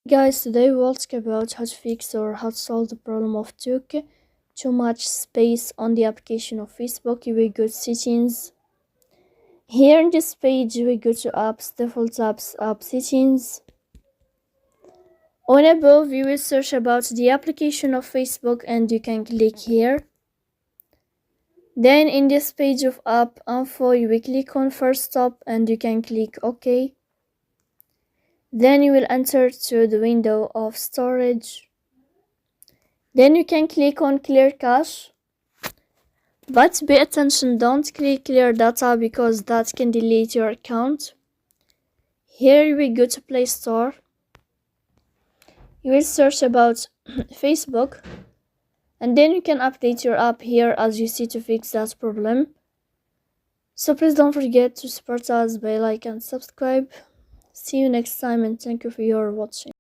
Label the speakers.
Speaker 1: Guys, today we'll talk about how to fix or how to solve the problem of too much space on the application of Facebook. You will go to settings. Here in this page we go to apps, default apps, app settings. On above you will search about the application of Facebook and you can click here. Then in this page of app info you will click on first stop and you can click OK. Then you will enter to the window of storage. Then you can click on clear cache. But pay attention, don't click clear data because that can delete your account. Here we go to Play Store. You will search about Facebook. And then you can update your app here as you see to fix that problem. So please don't forget to support us by like and subscribe. See you next time and thank you for your watching.